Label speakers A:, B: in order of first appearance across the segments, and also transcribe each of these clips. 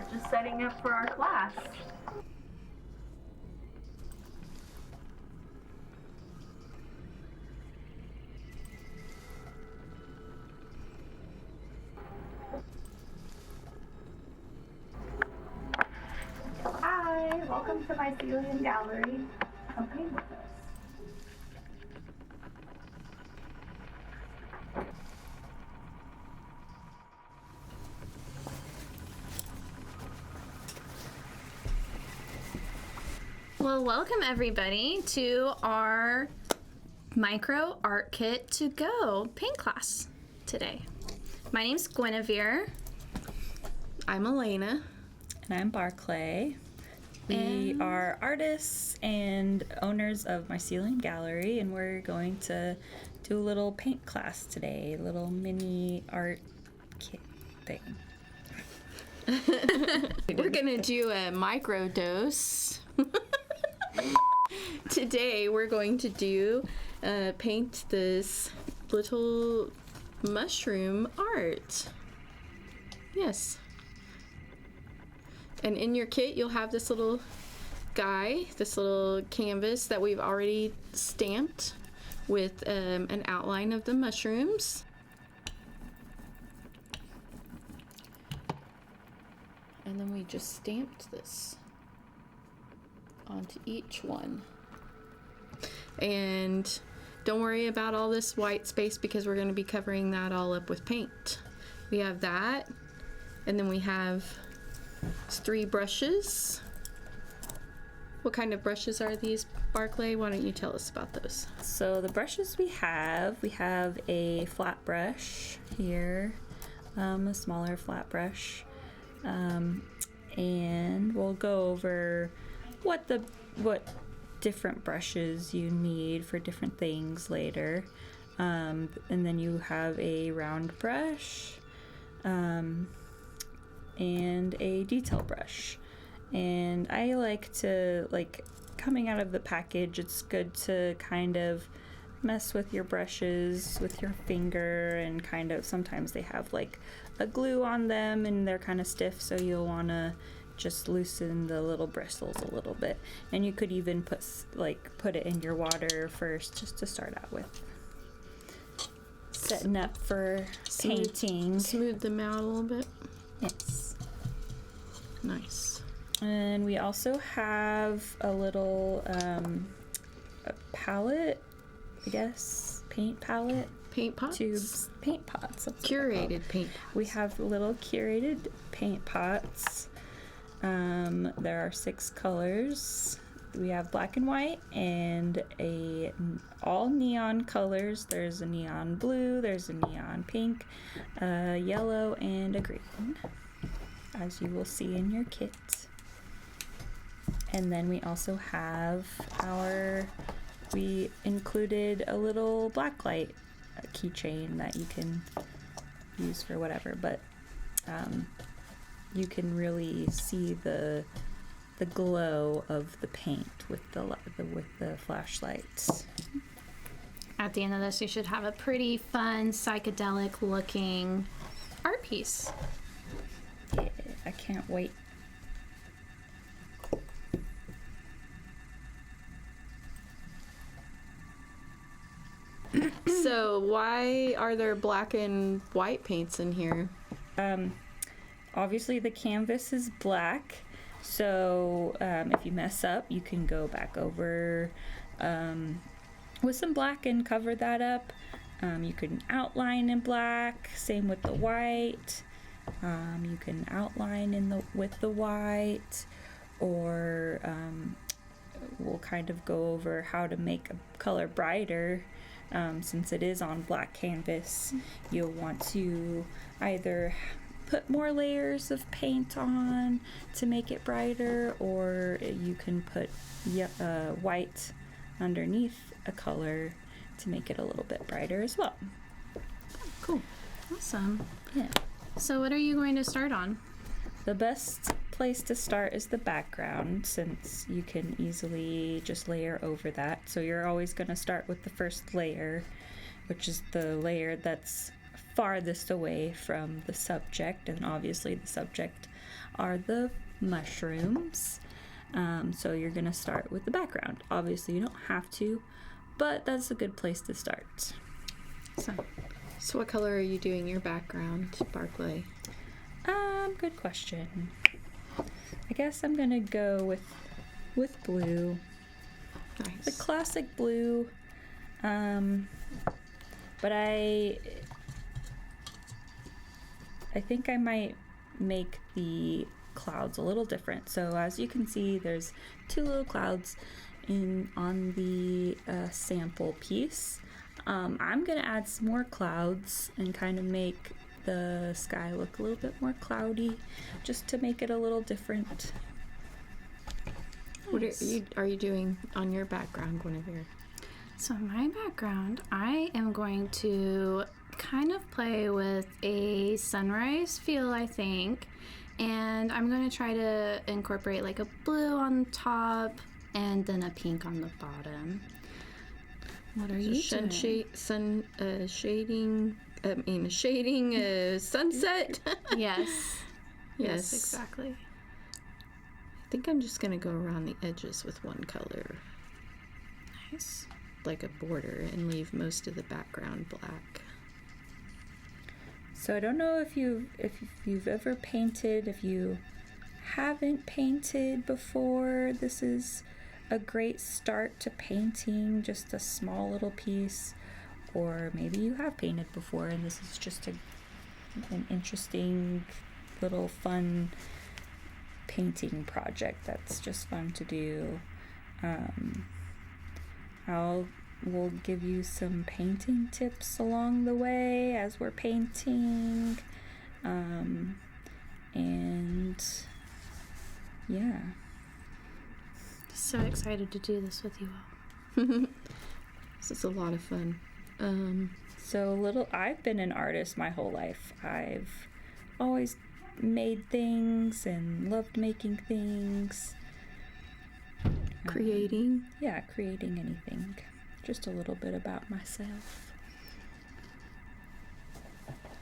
A: we're just setting up for our class. Hi, welcome to my Mycelium Gallery. Come paint with us.
B: Well, welcome everybody to our micro art kit to go paint class today. My name's Guinevere.
C: I'm Elena.
D: And I'm Barclay. We are artists and owners of Mycelium Gallery, and we're going to do a little paint class today, a little mini art kit thing.
C: We're gonna do a micro dose. Today we're going to do paint this little mushroom art. Yes. And in your kit you'll have this little guy, this little canvas that we've already stamped with an outline of the mushrooms. And then we just stamped this onto each one. And don't worry about all this white space because we're going to be covering that all up with paint. We have that, and then we have 3 brushes. What kind of brushes are these, Barclay? Why don't you tell us about those?
D: So the brushes we have a flat brush here, a smaller flat brush, and we'll go over what different brushes you need for different things later. And then you have a round brush and a detail brush. And I like to, coming out of the package, it's good to kind of mess with your brushes with your finger, and kind of sometimes they have like a glue on them and they're kind of stiff, so you'll want to just loosen the little bristles a little bit. And you could even put it in your water first, just to start out with. Setting up for painting.
C: Smooth them out a little bit.
D: Yes.
C: Nice.
D: And we also have a little a palette, I guess, paint palette.
C: Paint pots?
D: Tubes, paint pots.
C: Curated paint pots.
D: We have little curated paint pots. There are 6 colors. We have black and white and all neon colors. There's a neon blue, there's a neon pink, a yellow, and a green, as you will see in your kit. And then we also have we included a little blacklight keychain that you can use for whatever, but you can really see the glow of the paint with the flashlights.
B: At the end of this, you should have a pretty fun, psychedelic looking art piece.
D: Yeah, I can't wait.
C: So why are there black and white paints in here?
D: Obviously the canvas is black, so if you mess up, you can go back over with some black and cover that up. You can outline in black, same with the white. You can outline with the white, or we'll kind of go over how to make a color brighter. Since it is on black canvas, you'll want to either put more layers of paint on to make it brighter, or you can put white underneath a color to make it a little bit brighter as well.
B: Cool. Awesome.
D: Yeah.
B: So what are you going to start on?
D: The best place to start is the background, since you can easily just layer over that. So you're always going to start with the first layer, which is the layer that's farthest away from the subject, and obviously the subject are the mushrooms. So you're gonna start with the background. Obviously, you don't have to, but that's a good place to start.
C: So what color are you doing your background, Barclay?
D: Good question. I guess I'm gonna go with blue.
C: Nice.
D: The classic blue. But I think I might make the clouds a little different. So as you can see, there's 2 little clouds on the sample piece. I'm gonna add some more clouds and kind of make the sky look a little bit more cloudy, just to make it a little different.
C: What are you doing on your background, Guinevere?
B: So my background, I am going to kind of play with a sunrise feel, I think. And I'm going to try to incorporate like a blue on the top and then a pink on the bottom. What are you doing?
C: Shading a sunset.
B: Yes.
C: Yes,
B: exactly.
C: I think I'm just going to go around the edges with one color,
B: Nice.
C: like a border, and leave most of the background black.
D: So I don't know if you've ever painted. If you haven't painted before, this is a great start to painting just a small little piece. Or maybe you have painted before and this is just an interesting little fun painting project that's just fun to do. We'll give you some painting tips along the way as we're painting. And yeah.
B: So excited to do this with you all.
C: This is a lot of fun.
D: I've been an artist my whole life. I've always made things and loved making things.
C: Creating.
D: Creating anything. Just a little bit about myself.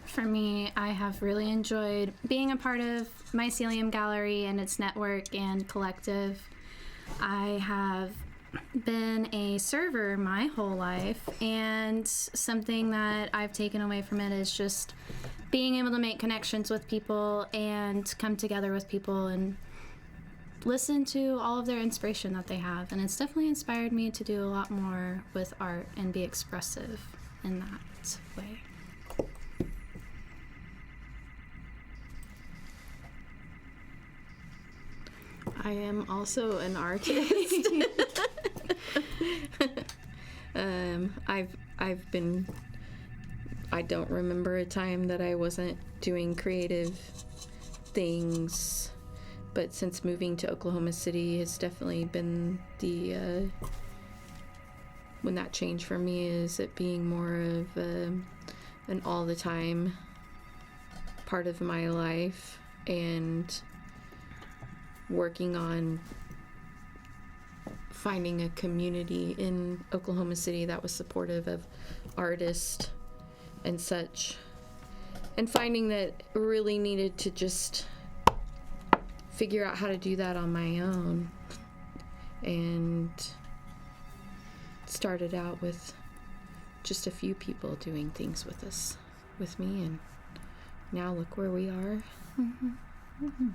B: For me, I have really enjoyed being a part of Mycelium Gallery and its network and collective. I have been a server my whole life, and something that I've taken away from it is just being able to make connections with people and come together with people and listen to all of their inspiration that they have. And it's definitely inspired me to do a lot more with art and be expressive in that way.
C: I am also an artist. I don't remember a time that I wasn't doing creative things, but since moving to Oklahoma City has definitely been when that changed for me, is it being more of an all the time part of my life, and working on finding a community in Oklahoma City that was supportive of artists and such, and finding that really needed to just figure out how to do that on my own, and started out with just a few people doing things with me, and now look where we are.
B: Mm-hmm.
D: Mm-hmm.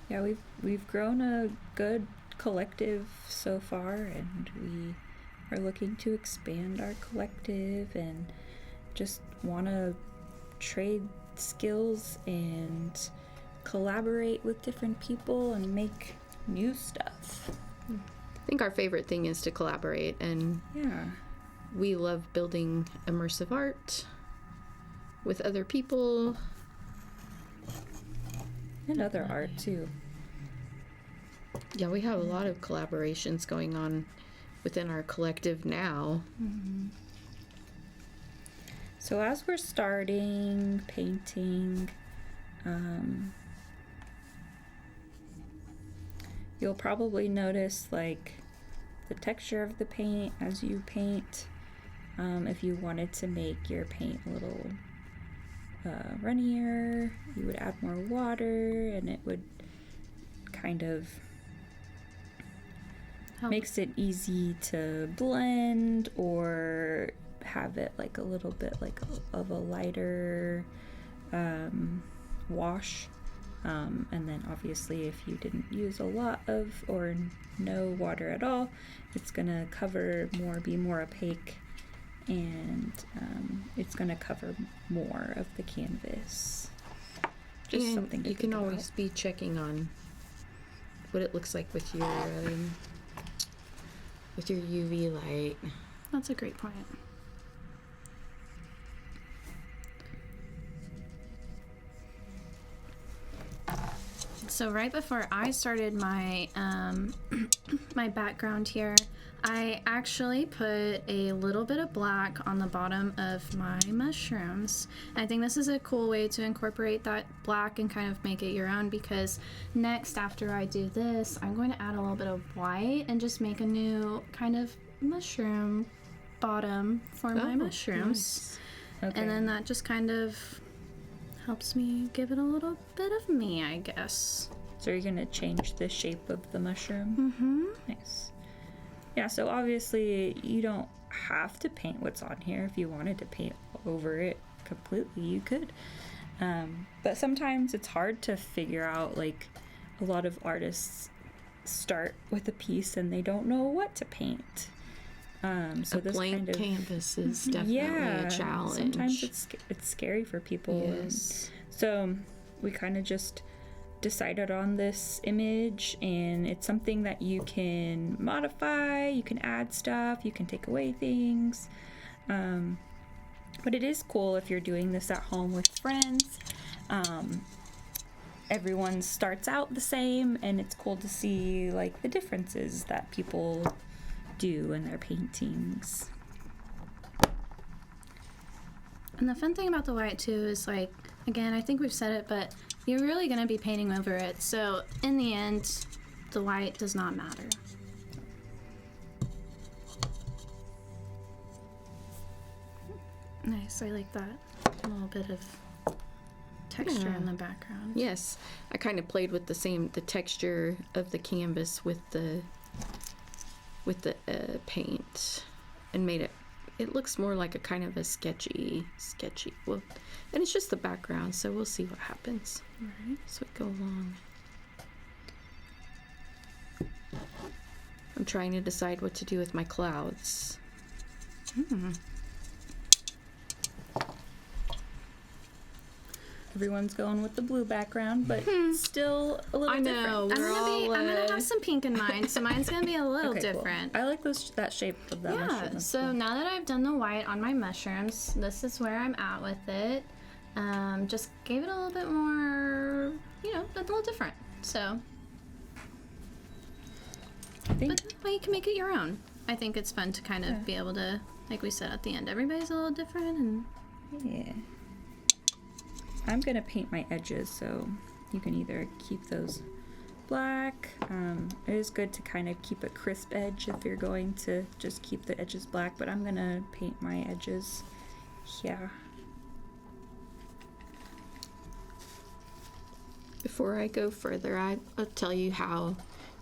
D: Yeah, we've grown a good collective so far, and we are looking to expand our collective and just want to trade skills and collaborate with different people and make new stuff.
C: I think our favorite thing is to collaborate, and
D: Yeah.
C: we love building immersive art with other people.
D: And other art too.
C: Yeah, we have a lot of collaborations going on within our collective now.
B: Mm-hmm.
D: So as we're starting painting, you'll probably notice like the texture of the paint as you paint. If you wanted to make your paint a little runnier, you would add more water, and it would kind of makes it easy to blend or have it like a little bit like of a lighter wash. And then obviously if you didn't use a lot of or no water at all, it's gonna cover more, be more opaque, and it's gonna cover more of the canvas. Just
C: And
D: something to
C: you can
D: think about.
C: always be checking on what it looks like with your UV light.
B: That's a great point. So right before I started my my background here, I actually put a little bit of black on the bottom of my mushrooms. And I think this is a cool way to incorporate that black and kind of make it your own, because next after I do this, I'm going to add a little bit of white and just make a new kind of mushroom bottom for my mushrooms.
D: Okay.
B: And then that just kind of helps me give it a little bit of me, I guess.
D: So you're gonna change the shape of the mushroom?
B: Mm-hmm.
D: Nice. Yeah, so obviously you don't have to paint what's on here. If you wanted to paint over it completely, you could. But sometimes it's hard to figure out, like a lot of artists start with a piece and they don't know what to paint. So
C: A
D: this
C: blank
D: kind of
C: canvas is definitely a challenge.
D: Sometimes it's scary for people.
C: Yes.
D: So we kind of just decided on this image, and it's something that you can modify, you can add stuff, you can take away things. But it is cool if you're doing this at home with friends. Everyone starts out the same, and it's cool to see like the differences that people do in their paintings.
B: And the fun thing about the white too is, like, again, I think we've said it, but you're really going to be painting over it. So in the end, the white does not matter. Nice, I like that. A little bit of texture in the background.
C: Yes, I kind of played with the texture of the canvas with the paint, and made it looks more like a kind of a sketchy. Well, and it's just the background, so we'll see what happens
B: Right.
C: as we go along. I'm trying to decide what to do with my clouds.
D: Everyone's going with the blue background, but still a little
C: I know.
D: different.
B: I'm gonna have some pink in mine, so mine's gonna be a little
D: Okay, cool.
B: different.
D: I like that shape of that mushroom.
B: Yeah,
D: That's
B: so
D: cool.
B: now that I've done the white on my mushrooms, this is where I'm at with it. Just gave it a little bit more, a little different. So,
D: I think
B: but that way you can make it your own. I think it's fun to kind of be able to, like we said at the end, everybody's a little different, and
D: yeah. I'm gonna paint my edges, so you can either keep those black. It is good to kind of keep a crisp edge if you're going to just keep the edges black, but I'm gonna paint my edges here.
C: Before I go further, I'll tell you how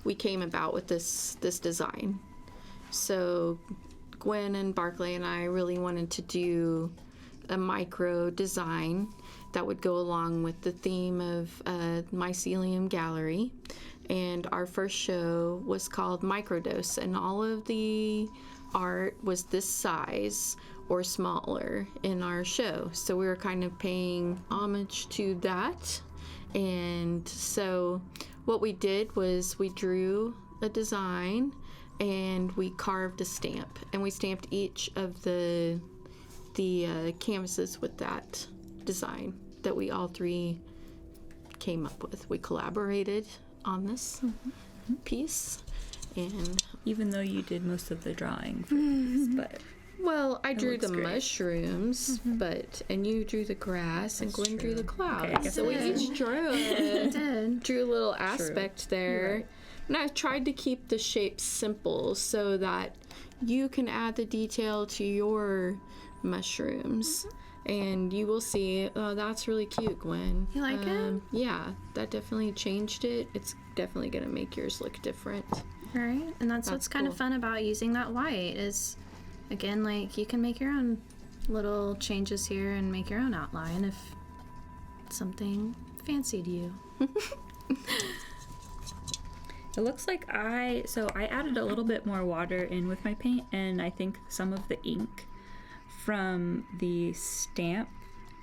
C: we came about with this design. So Gwen and Barclay and I really wanted to do a micro design that would go along with the theme of Mycelium Gallery. And our first show was called Microdose, and all of the art was this size or smaller in our show. So we were kind of paying homage to that. And so what we did was we drew a design and we carved a stamp, and we stamped each of the canvases with that design that we all three came up with. We collaborated on this piece, and
D: Even though you did most of the drawing for these, but
C: well, I drew
D: looks
C: the
D: great.
C: mushrooms, and you drew the grass, and Gwen drew the clouds.
D: Okay, I guess
C: so we
D: I did.
C: each drew drew a little aspect there.
D: right.
C: And I tried to keep the shapes simple so that you can add the detail to your mushrooms. And you will see, oh, that's really cute, Gwen.
B: You like it?
C: Yeah, that definitely changed it. It's definitely going to make yours look different.
B: Right, and that's what's
C: That's
B: kind of
C: cool.
B: fun about using that white is, again, like you can make your own little changes here and make your own outline if it's something fancied you.
D: It looks like I added a little bit more water in with my paint, and I think some of the ink from the stamp,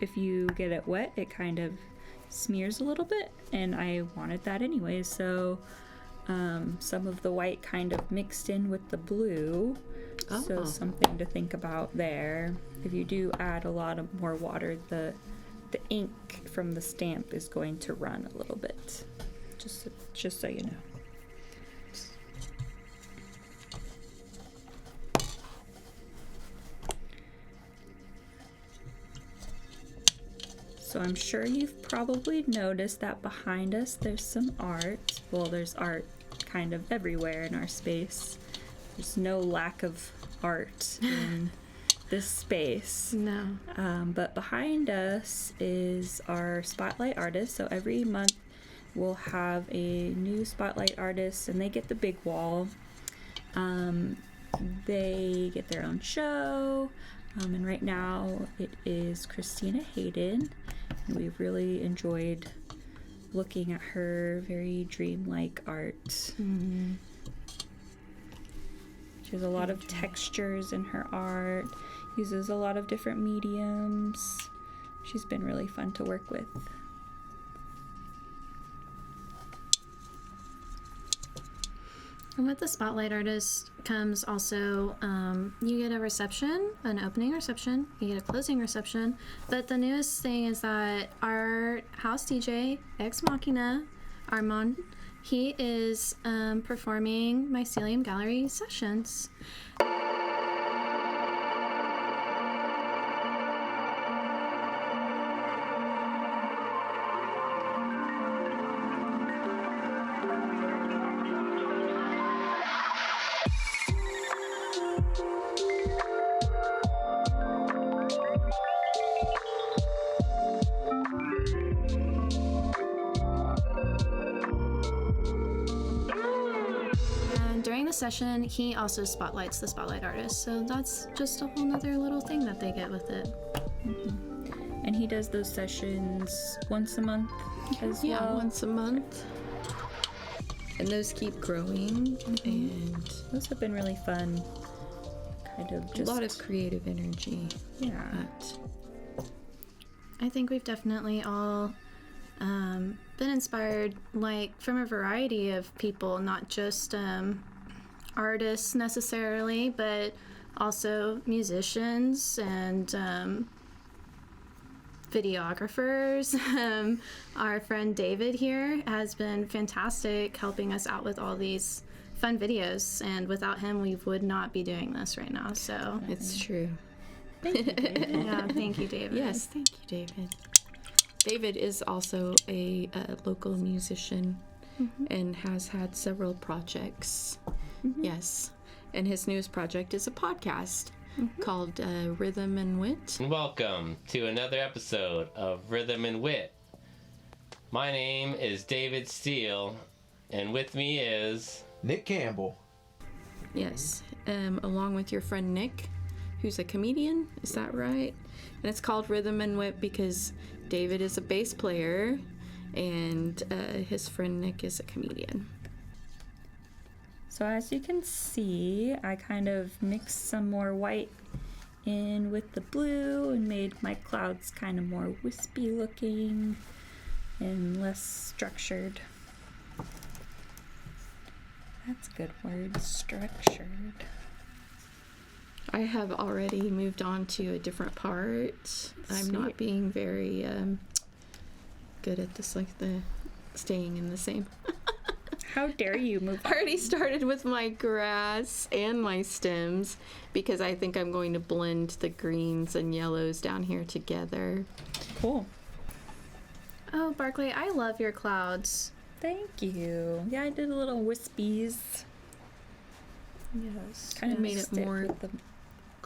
D: if you get it wet, it kind of smears a little bit, and I wanted that anyway, so some of the white kind of mixed in with the blue. So
C: Oh.
D: something to think about there. If you do add a lot of more water, the ink from the stamp is going to run a little bit. Just so you know. So I'm sure you've probably noticed that behind us there's some art. Well, there's art kind of everywhere in our space. There's no lack of art in this space.
B: No.
D: But behind us is our spotlight artist. So every month we'll have a new spotlight artist, and they get the big wall. They get their own show. And right now it is Christina Hayden. And we've really enjoyed looking at her very dreamlike art.
B: Mm-hmm.
D: She has a lot of textures in her art, uses a lot of different mediums. She's been really fun to work with.
B: And with the spotlight artist comes also, you get a reception, an opening reception, you get a closing reception. But the newest thing is that our house DJ, Ex Machina, Armand, he is performing Mycelium Gallery sessions. And during the session, he also spotlights the spotlight artist. So that's just a whole nother little thing that they get with it.
D: And he does those sessions once a month as
C: Yeah,
D: well.
C: once a month. And those keep growing, and
D: Those have been really fun. Kind of
C: a
D: just
C: lot of creative energy.
D: yeah.
B: I think we've definitely all been inspired, like, from a variety of people, not just artists necessarily, but also musicians and videographers. Our friend David here has been fantastic helping us out with all these fun videos, and without him we would not be doing this right now. So
C: It's true.
B: yeah, thank you, David.
C: Yes, thank you, David. David is also a local musician and has had several projects. Yes. And his newest project is a podcast called Rhythm and Wit.
E: Welcome to another episode of Rhythm and Wit. My name is David Steele, and with me is
F: Nick Campbell.
C: Yes. Along with your friend Nick, who's a comedian. Is that right? And it's called Rhythm and Wit because David is a bass player and his friend Nick is a comedian.
D: So as you can see, I kind of mixed some more white in with the blue and made my clouds kind of more wispy looking and less structured. That's a good word, structured.
C: I have already moved on to a different part. I'm not
D: Sweet.
C: being very good at this, like the staying in the same.
D: How dare you move
C: I already started with my grass and my stems because I think I'm going to blend the greens and yellows down here together.
D: Cool.
B: Oh, Barkley, I love your clouds.
D: Thank you. Yeah, I did a little wispies.
B: Yes.
D: Kind of
C: made it more
D: with the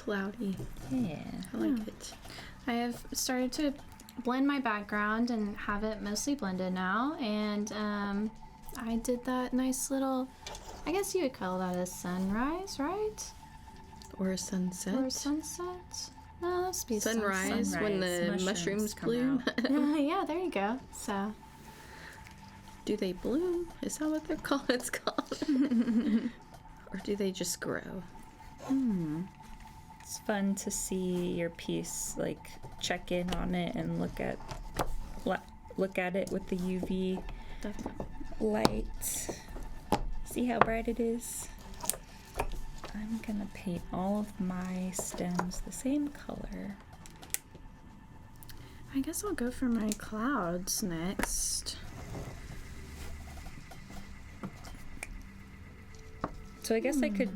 C: cloudy.
D: Yeah.
C: I like it.
B: I have started to blend my background and have it mostly blended now. And I did that nice little, I guess you would call that a sunrise, right?
C: Or a sunset.
B: Or sunset? No, that's be
C: Sunrise,
B: sunset.
C: when the
D: Mushrooms
C: mushrooms
D: come
C: bloom.
B: Yeah, there you go. So,
C: Do they bloom? Is that what they're called? It's called. Or do they just grow?
D: It's fun to see your piece, like check in on it and look at it with the UV
C: Definitely.
D: light. See how bright it is? I'm gonna paint all of my stems the same color.
B: I guess I'll go for my clouds next.
D: So I guess I could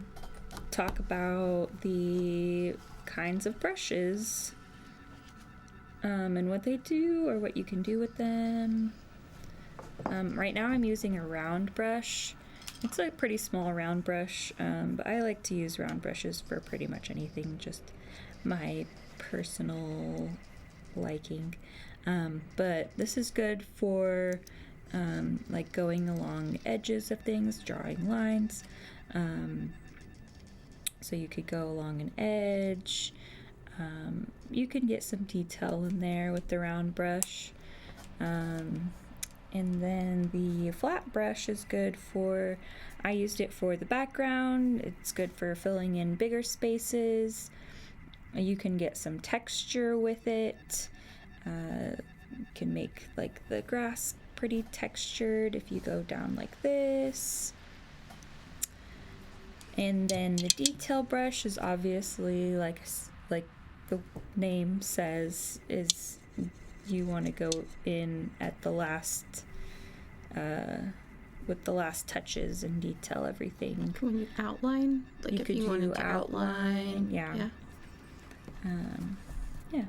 D: talk about the kinds of brushes and what they do or what you can do with them. Right now I'm using a round brush. It's a pretty small round brush, but I like to use round brushes for pretty much anything, just my personal liking. But this is good for like going along edges of things, drawing lines. So you could go along an edge. You can get some detail in there with the round brush. And then the flat brush is good for, I used it for the background. It's good for filling in bigger spaces. You can get some texture with it. You can make like the grass pretty textured if you go down like this. And then the detail brush is obviously like the name says, is you want to go in at the last with the last touches and detail everything.
C: When you outline, like
D: You
C: if
D: could
C: you wanted
D: do
C: to outline,
D: yeah. Yeah.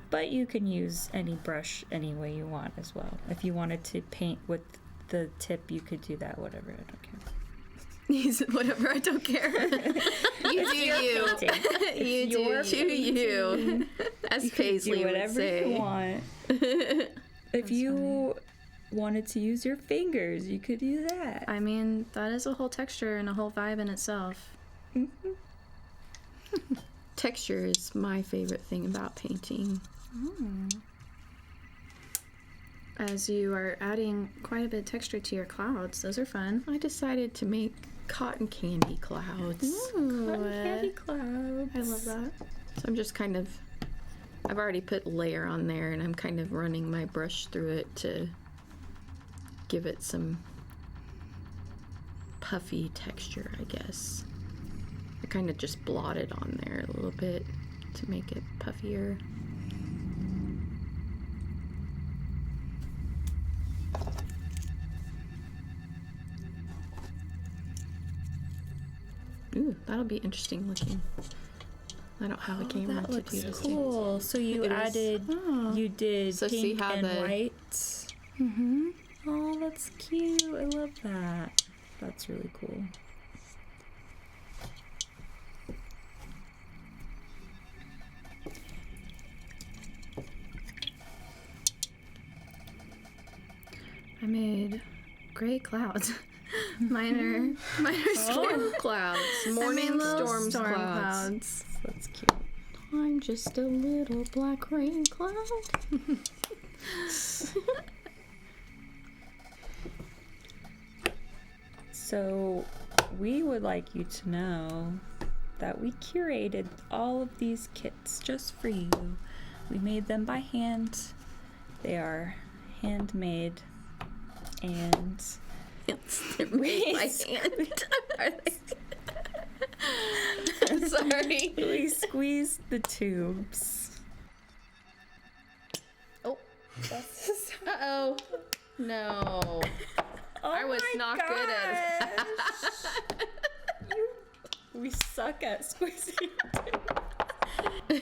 D: But you can use any brush any way you want as well. If you wanted to paint with the tip, you could do that, whatever, I don't care.
C: Whatever, I don't care. You do you.
D: Painting.
C: You do
D: your
C: you. As
D: You could
C: Paisley
D: do
C: would
D: whatever
C: say.
D: you want. If you wanted to use your fingers, you could do that.
B: I mean, that is a whole texture and a whole vibe in itself.
C: Texture is my favorite thing about painting.
B: As you are adding quite a bit of texture to your clouds, those are fun.
C: I decided to make cotton candy clouds.
D: Cotton candy clouds.
B: I love that.
C: So I'm just kind of, I've already put layer on there and I'm kind of running my brush through it to give it some puffy texture, I guess. I kind of just blotted on there a little bit to make it puffier. Ooh, that'll be interesting looking. I don't have a camera
D: That
C: to
D: looks
C: do this.
D: cool. So you
C: It is.
D: added, you did
C: So see
D: pink
C: how
D: and
C: the-
D: white. Mm-hmm. Oh, that's cute. I love that. That's really cool.
B: I made gray clouds. Mine are storm
C: Clouds,
B: I
C: morning
B: made little
C: storms,
B: storm
C: clouds.
D: That's cute.
C: I'm just a little black rain cloud.
D: So we would like you to know that we curated all of these kits just for you. We made them by hand. They are handmade and
C: They're made by hand. Are they? I'm sorry.
D: we squeezed the tubes.
C: Oh. Uh-oh. No.
D: Oh
C: I was
D: my
C: not good at
D: gosh. We suck at squeezing tubes.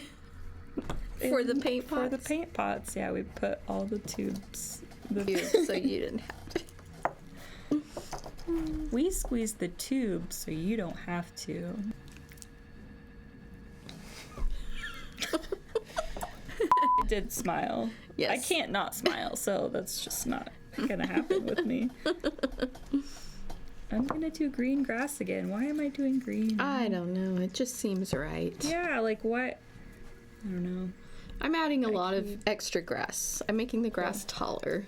C: For the paint
D: For the
C: pots?
D: paint pots, yeah, we put all the tubes.
C: So you didn't have to.
D: We squeeze the tubes so you don't have to. did smile.
C: Yes.
D: I can't not smile, so that's just not gonna happen with me. I'm gonna do green grass again. Why am I doing green?
C: I don't know. It just seems right.
D: Yeah, like what? I don't know.
C: I'm adding a lot of extra grass. I'm making the grass taller.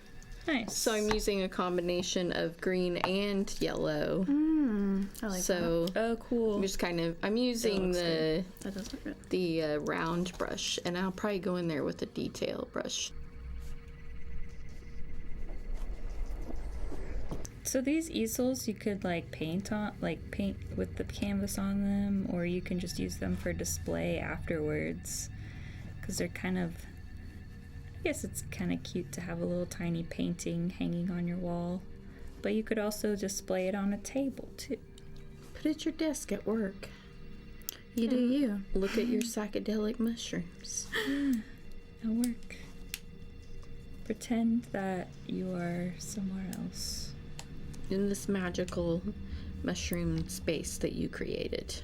D: Nice.
C: So I'm using a combination of green and yellow.
B: I like
C: So
D: Oh, cool.
C: I'm using
D: looks
C: the
B: that. That does look good.
C: round brush, and I'll probably go in there with a detail brush.
D: So these easels you could like paint with the canvas on them, or you can just use them for display afterwards. Because they're kind of, I guess it's kind of cute to have a little tiny painting hanging on your wall. But you could also display it on a table too.
C: Put it at your desk at work.
B: You do you.
C: Look at your psychedelic mushrooms.
D: It'll work. Pretend that you are somewhere else.
C: In this magical mushroom space that you created.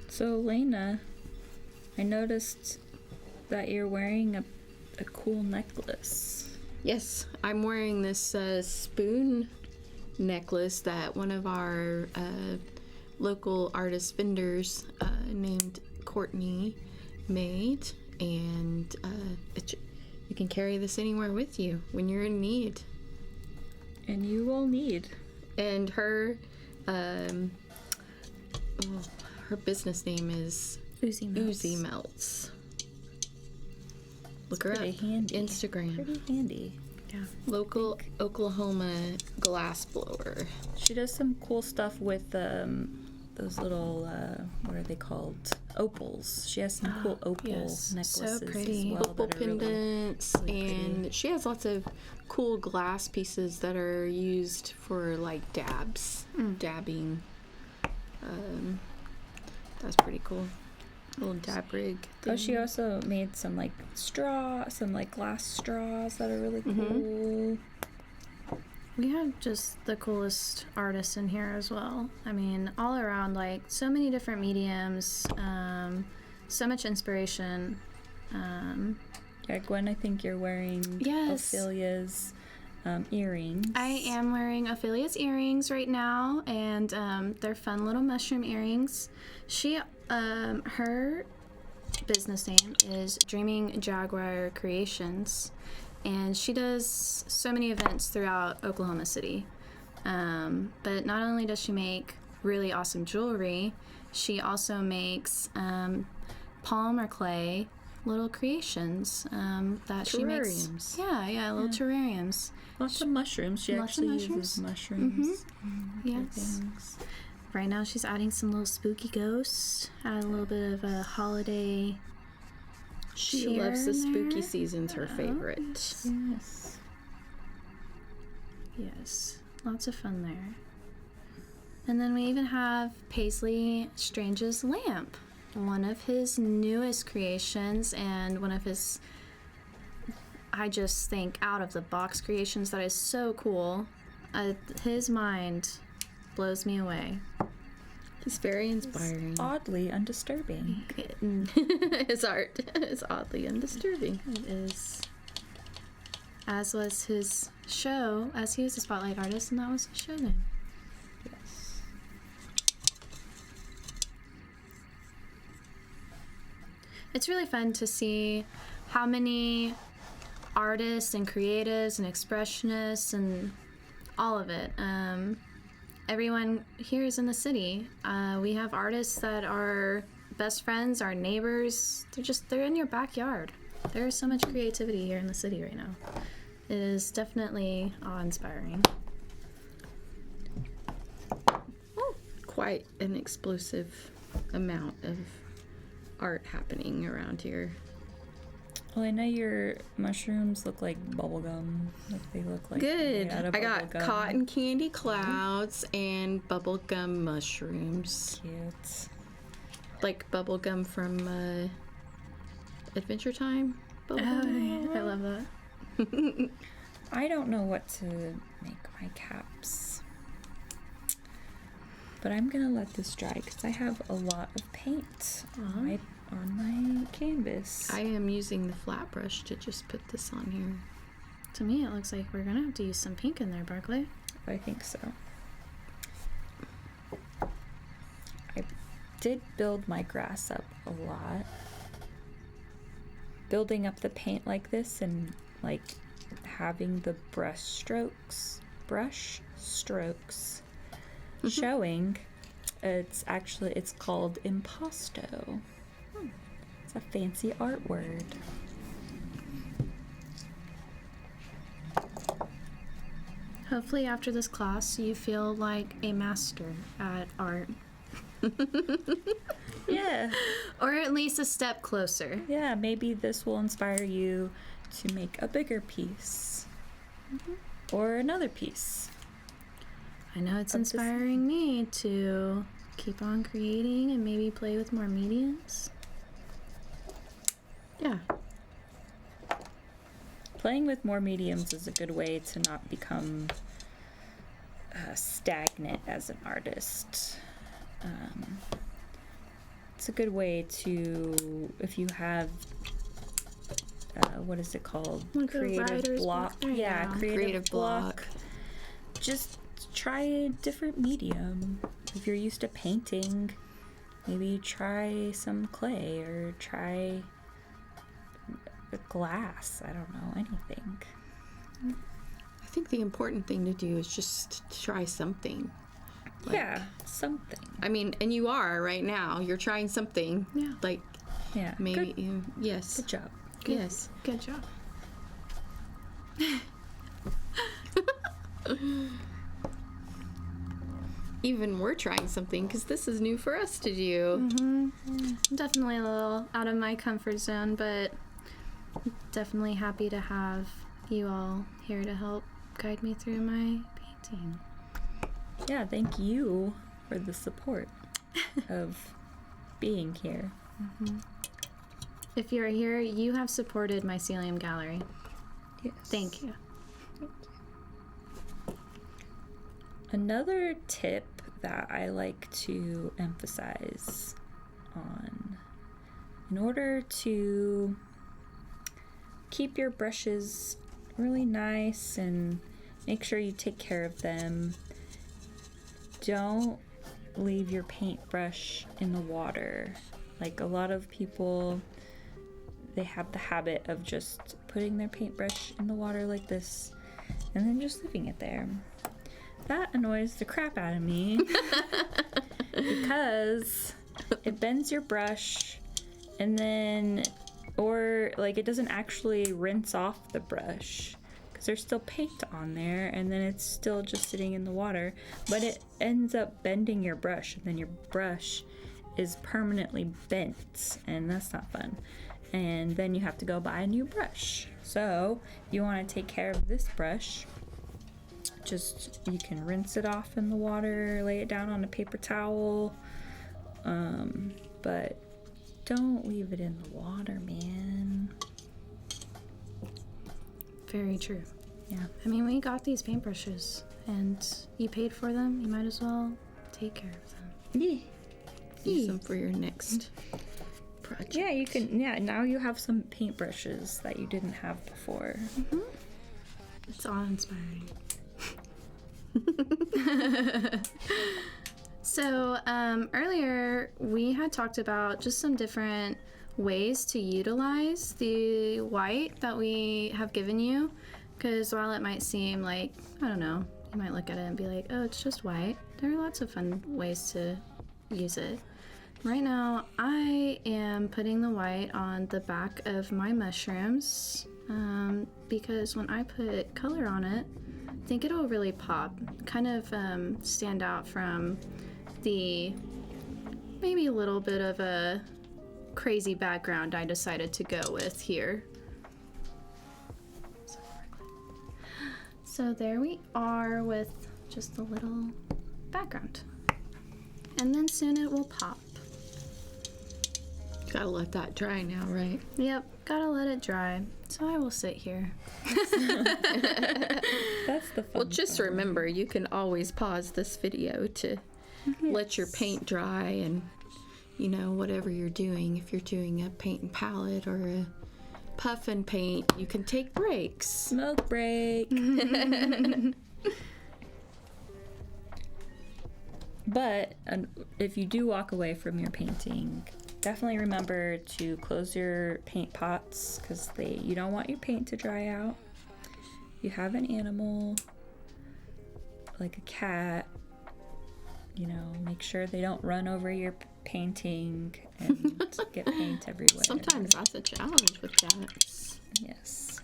D: So Lena, I noticed that you're wearing a cool necklace.
C: Yes, I'm wearing this spoon necklace that one of our local artist vendors named Courtney made, and you can carry this anywhere with you when you're in need.
D: And you will need.
C: And her her business name is
B: Oozy Melts.
C: Oozy Melts. Look her up.
D: Pretty handy.
C: Instagram.
D: Pretty handy.
B: Yeah.
C: Local Oklahoma glass blower.
D: She does some cool stuff with those little what are they called? Opals. She has some cool opal
B: yes.
D: necklaces
B: So pretty.
D: as well.
C: Opal
D: that are really-
C: pendants, and she has lots of cool glass pieces that are used for like dabbing. That's pretty cool. Little dab rig.
D: Oh, she also made some like glass straws that are really cool.
B: We have just the coolest artists in here as well. I mean, all around, like, so many different mediums, so much inspiration.
D: Yeah, Gwen, I think you're wearing
B: Yes.
D: Ophelia's earrings.
B: I am wearing Ophelia's earrings right now, and they're fun little mushroom earrings. She, her business name is Dreaming Jaguar Creations, and she does so many events throughout Oklahoma City. But not only does she make really awesome jewelry, she also makes palm or clay little creations that she makes.
C: Terrariums.
B: Yeah, little terrariums.
D: Lots of mushrooms. She
B: Lots of
D: actually uses mushrooms. for
B: Yes.
D: things.
B: Right now she's adding some little spooky ghosts, add a little bit of a holiday.
C: She
B: cheer
C: loves the
B: in
C: spooky
B: there.
C: season's her favorite.
D: Yes.
B: Yes, lots of fun there. And then we even have Paisley Strange's lamp, one of his newest creations and one of his, I just think, out of the box creations that is so cool. His mind blows me away.
C: He's very inspiring.
D: Oddly undisturbing.
C: His art is oddly undisturbing.
B: It is. As was his show, as he was a spotlight artist, and that was his show name.
D: Yes.
B: It's really fun to see how many artists and creatives and expressionists and all of it. Everyone here is in the city. We have artists that are best friends, our neighbors. They're in your backyard. There is so much creativity here in the city right now. It is definitely awe-inspiring.
C: Quite an explosive amount of art happening around here.
D: Well, I know your mushrooms look like bubblegum. Like they look like
C: Good.
D: made out of
C: I got
D: bubblegum.
C: cotton candy clouds and bubblegum mushrooms.
D: Cute.
C: Like bubblegum from Adventure Time
B: Oh, I love that.
D: I don't know what to make my caps, but I'm gonna let this dry because I have a lot of paint on my canvas.
C: I am using the flat brush to just put this on here.
B: To me, it looks like we're gonna have to use some pink in there, Barkley.
D: I think so. I did build my grass up a lot. Building up the paint like this and like having the brush strokes showing, it's called impasto. It's a fancy art word.
B: Hopefully, after this class, you feel like a master at art.
D: Yeah.
B: Or at least a step closer.
D: Yeah, maybe this will inspire you to make a bigger piece. Or another piece.
B: I know it's
D: Of this-
B: inspiring me to keep on creating and maybe play with more mediums.
C: Yeah.
D: Playing with more mediums is a good way to not become stagnant as an artist. It's a good way to, if you have, what is it called?
B: Like a
D: Creative
B: writer's
D: block.
B: block?
D: Yeah,
B: Yeah.
D: creative block. Just try a different medium. If you're used to painting, maybe try some clay or try glass. I don't know, anything.
C: I think the important thing to do is just try something.
D: Yeah, something.
C: I mean, and you are right now. You're trying something.
B: Yeah.
C: Like
D: Yeah,
C: maybe
D: Good,
C: yes.
D: good job.
C: Yes.
B: Good job.
C: Even we're trying something because this is new for us to do.
B: I'm definitely a little out of my comfort zone, but definitely happy to have you all here to help guide me through my painting.
D: Yeah, thank you for the support of being here.
B: If you're here, you have supported Mycelium Gallery.
D: Yes.
B: Thank you.
D: Another tip that I like to emphasize on, in order to keep your brushes really nice and make sure you take care of them, don't leave your paintbrush in the water. Like a lot of people, they have the habit of just putting their paintbrush in the water like this and then just leaving it there. That annoys the crap out of me because it bends your brush and then, or like it doesn't actually rinse off the brush because there's still paint on there and then it's still just sitting in the water, but it ends up bending your brush and then your brush is permanently bent and that's not fun. And then you have to go buy a new brush. So if you want to take care of this brush, just you can rinse it off in the water, lay it down on a paper towel, but don't leave it in the water, man.
B: Very true.
D: Yeah.
B: I mean, we got these paintbrushes and you paid for them. You might as well take care of them.
D: Yeah.
C: Use them for your next project.
D: Yeah, you can. Yeah, now you have some paintbrushes that you didn't have before.
B: It's awe-inspiring. So earlier we had talked about just some different ways to utilize the white that we have given you, because while it might seem like, I don't know, you might look at it and be like, oh, it's just white, there are lots of fun ways to use it. Right now I am putting the white on the back of my mushrooms because when I put color on it, I think it'll really pop, kind of stand out from the maybe a little bit of a crazy background I decided to go with here. So there we are with just a little background. And then soon it will pop.
C: Gotta let that dry now, right?
B: Yep, gotta let it dry. So I will sit here.
D: That's the fun
C: Well, just
D: part.
C: remember, you can always pause this video to let your paint dry and, you know, whatever you're doing. If you're doing a paint and palette or a puff and paint, you can take breaks.
D: Smoke break. But if you do walk away from your painting, definitely remember to close your paint pots because you don't want your paint to dry out. You have an animal, like a cat, you know, make sure they don't run over your painting and get paint everywhere.
C: Sometimes that's a challenge with cats.
D: Yes.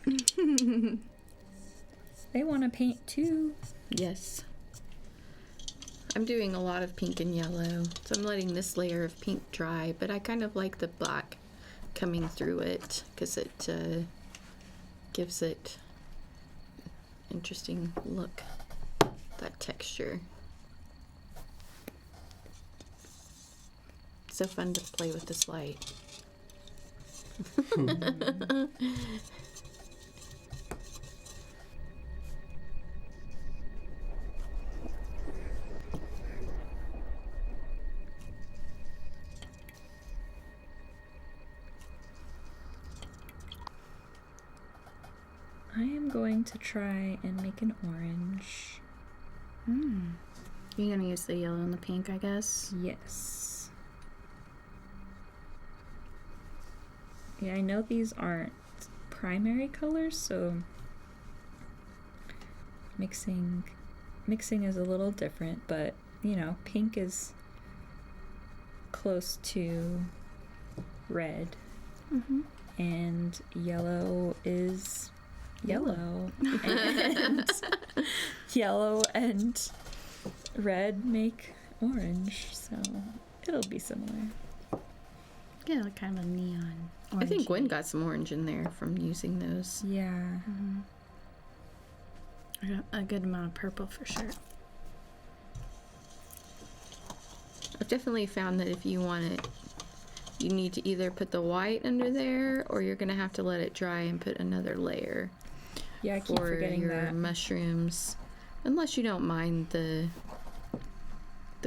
D: They want to paint too.
C: Yes. I'm doing a lot of pink and yellow, so I'm letting this layer of pink dry, but I kind of like the black coming through it because it gives it interesting look, that texture. So fun to play with this light.
D: I am going to try and make an orange.
B: You're gonna use the yellow and the pink, I guess.
D: Yes. Yeah, I know these aren't primary colors, so mixing is a little different, but you know, pink is close to red, and yellow is yellow, and yellow and red make orange, so it'll be similar.
B: Yeah, like kind of a neon orange.
C: I think Gwen got some orange in there from using those.
D: Yeah.
B: I got a good amount of purple for sure.
C: I've definitely found that if you want it, you need to either put the white under there or you're gonna have to let it dry and put another layer
D: Yeah, I keep
C: for
D: forgetting
C: your
D: that.
C: mushrooms. Unless you don't mind the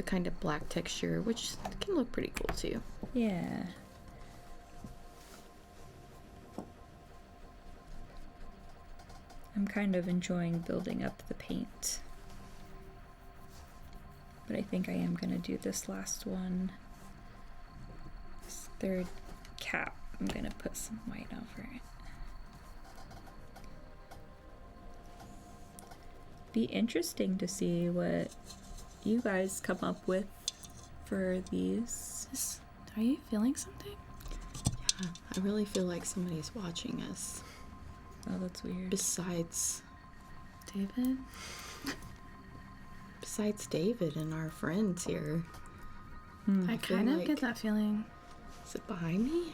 C: kind of black texture, which can look pretty cool too.
D: Yeah. I'm kind of enjoying building up the paint. But I think I am going to do this last one. This third cap, I'm going to put some white over it. Be interesting to see what you guys come up with for these.
B: Are you feeling something?
C: Yeah, I really feel like somebody's watching us.
D: Oh, that's weird.
C: Besides
B: David?
C: David and our friends here.
B: I
C: feel
B: kind of
C: like-
B: get that feeling.
C: Is it behind me?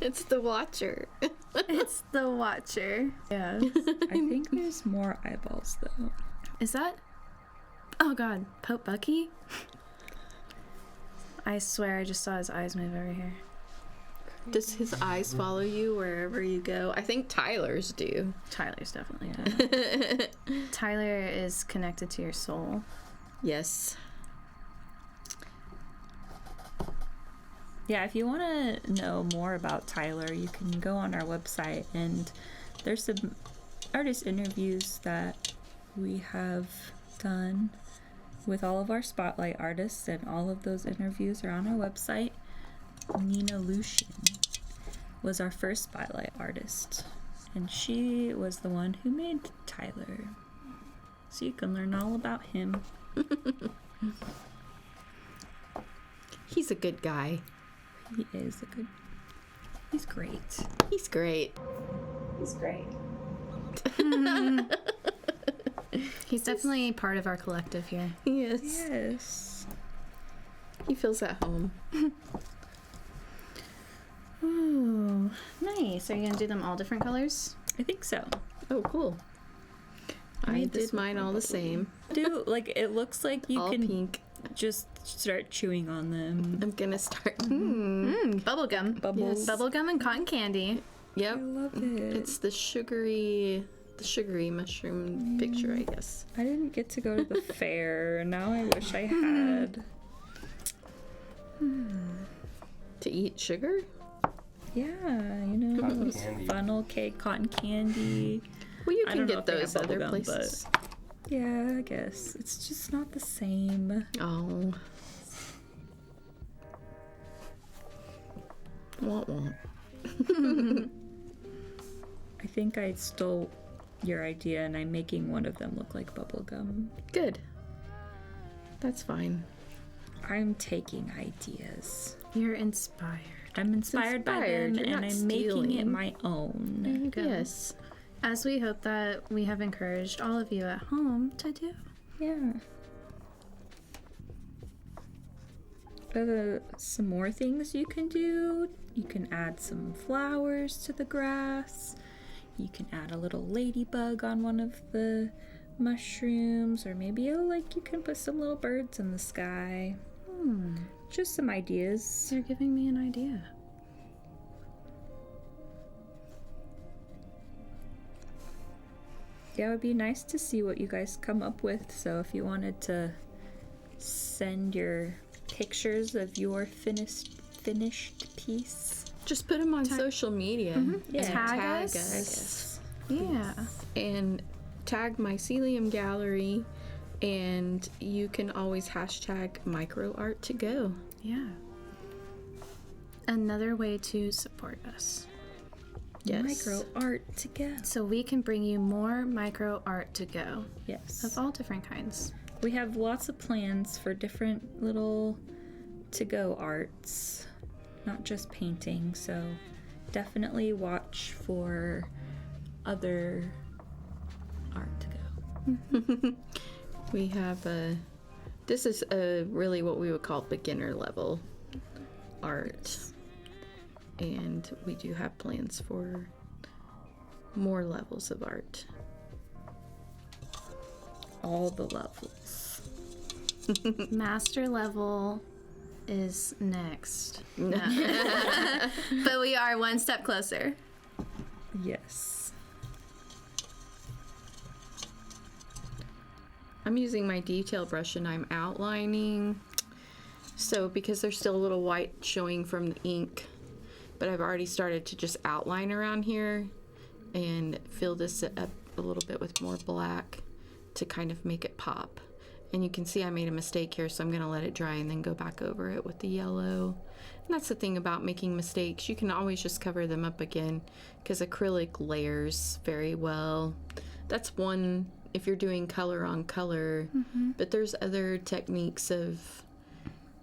C: It's the Watcher.
B: It's the Watcher. Yeah.
D: I think there's more eyeballs though.
B: Is that? Oh God, Pope Bucky? I swear I just saw his eyes move over here.
C: Does his eyes follow you wherever you go? I think Tyler's do.
B: Tyler's definitely does. Tyler is connected to your soul.
C: Yes.
D: Yeah, if you want to know more about Tyler, you can go on our website and there's some artist interviews that we have done with all of our spotlight artists, and all of those interviews are on our website. Nina Lucian was our first spotlight artist, and she was the one who made Tyler. So you can learn all about him.
C: He's a good guy.
D: He is he's great.
C: He's great.
A: He's great.
B: He's definitely part of our collective here.
C: Yes.
D: Yes.
C: He feels at home.
B: Ooh, nice. Are you gonna do them all different colors?
D: I think so.
C: Oh, cool. I did mine all the same.
D: Do like it looks like you
C: All
D: can
C: pink.
D: just start chewing on them.
C: I'm gonna start.
B: Bubblegum.
D: Bubbles.
B: Bubblegum and cotton candy.
C: Yep.
D: I love it.
C: It's the sugary mushroom picture, I guess.
D: I didn't get to go to the fair. Now I wish I had.
C: To eat sugar?
D: Yeah, you know,
E: Cotton
D: those
E: candy.
D: funnel cake, cotton candy.
C: Well, you
D: I
C: can
D: don't know
C: get
D: if they
C: those
D: have
C: other
D: bubblegum,
C: places.
D: Yeah, I guess it's just not the same.
C: Oh. Womp womp.
D: I think I stole your idea and I'm making one of them look like bubblegum.
C: Good. That's fine.
D: I'm taking ideas.
B: You're inspired.
D: I'm inspired by them
C: inspired, you're
D: and
C: not
D: I'm making it
C: stealing.
D: my own.
B: There you go.
C: Yes.
B: As we hope that we have encouraged all of you at home to do.
D: Yeah. Some more things you can do. You can add some flowers to the grass. You can add a little ladybug on one of the mushrooms, or maybe you can put some little birds in the sky. Just some ideas.
B: You're giving me an idea.
D: Yeah, it would be nice to see what you guys come up with. So if you wanted to send your pictures of your finished piece.
C: Just put them on social media.
D: Yeah.
C: And
B: Tag us. Yeah.
C: And tag Mycelium Gallery. And you can always hashtag microart2go.
B: Yeah. Another way to support us.
C: Yes.
D: Micro art to go.
B: So we can bring you more micro art to go
D: Yes.
B: of all different kinds.
D: We have lots of plans for different little to-go arts, not just painting, so definitely watch for other art to go.
C: We have this is really what we would call beginner level art. And we do have plans for more levels of art.
D: All the levels.
B: Master level is next. No. But we are one step closer.
D: Yes.
C: I'm using my detail brush and I'm outlining. So because there's still a little white showing from the ink, but I've already started to just outline around here and fill this up a little bit with more black to kind of make it pop. And you can see I made a mistake here, so I'm gonna let it dry and then go back over it with the yellow. And that's the thing about making mistakes. You can always just cover them up again because acrylic layers very well. That's one if you're doing color on color, but there's other techniques of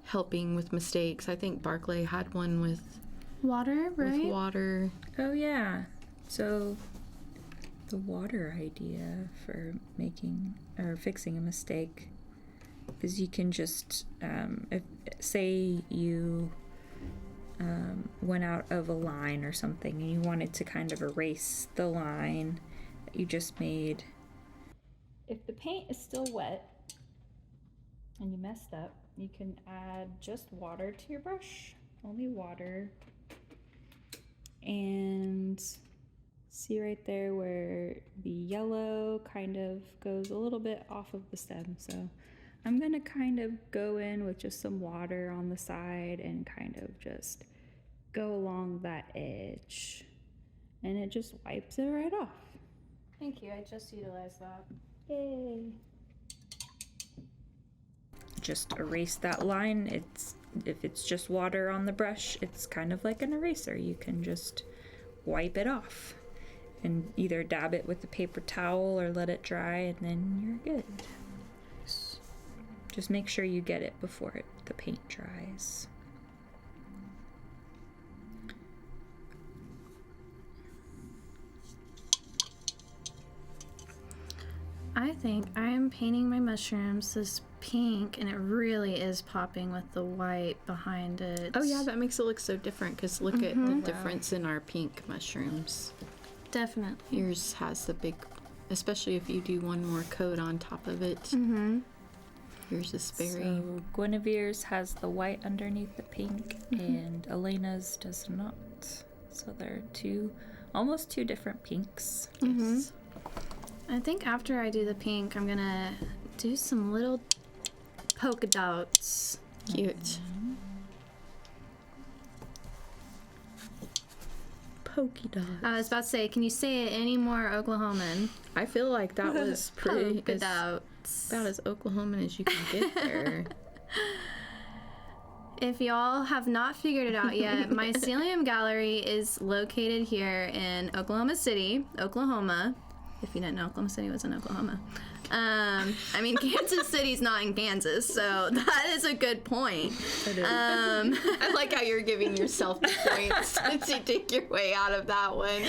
C: helping with mistakes. I think Barclay had one with
B: Water, right?
C: water.
D: Oh yeah. So the water idea for making or fixing a mistake is you can just if say you went out of a line or something and you wanted to kind of erase the line that you just made. If the paint is still wet and you messed up, you can add just water to your brush. Only water. And see right there where the yellow kind of goes a little bit off of the stem. So I'm gonna kind of go in with just some water on the side and kind of just go along that edge. And it just wipes it right off.
B: Thank you. I just utilized that.
D: Yay. Just erase that line. If it's just water on the brush, it's kind of like an eraser. You can just wipe it off and either dab it with a paper towel or let it dry and then you're good. Just make sure you get it before the paint dries.
B: I think I am painting my mushrooms this pink, and it really is popping with the white behind it.
C: Oh yeah, that makes it look so different because look at the difference in our pink mushrooms.
B: Definitely.
C: Yours has the big especially if you do one more coat on top of it.
B: Mm-hmm.
C: Here's this berry.
D: So Guinevere's has the white underneath the pink, and Elena's does not. So they're almost two different pinks.
C: Yes.
B: I think after I do the pink, I'm gonna do some little polka dots.
C: Cute. Polka dot.
B: I was about to say, can you say it any more Oklahoman?
C: I feel like that was pretty
B: Polka
C: as,
B: dots.
C: about as Oklahoman as you can get there.
B: If y'all have not figured it out yet, Mycelium Gallery is located here in Oklahoma City, Oklahoma. If you didn't know, Oklahoma City was in Oklahoma. I mean, Kansas City's not in Kansas, so that is a good point.
C: I like how you're giving yourself the points to take your way out of that one.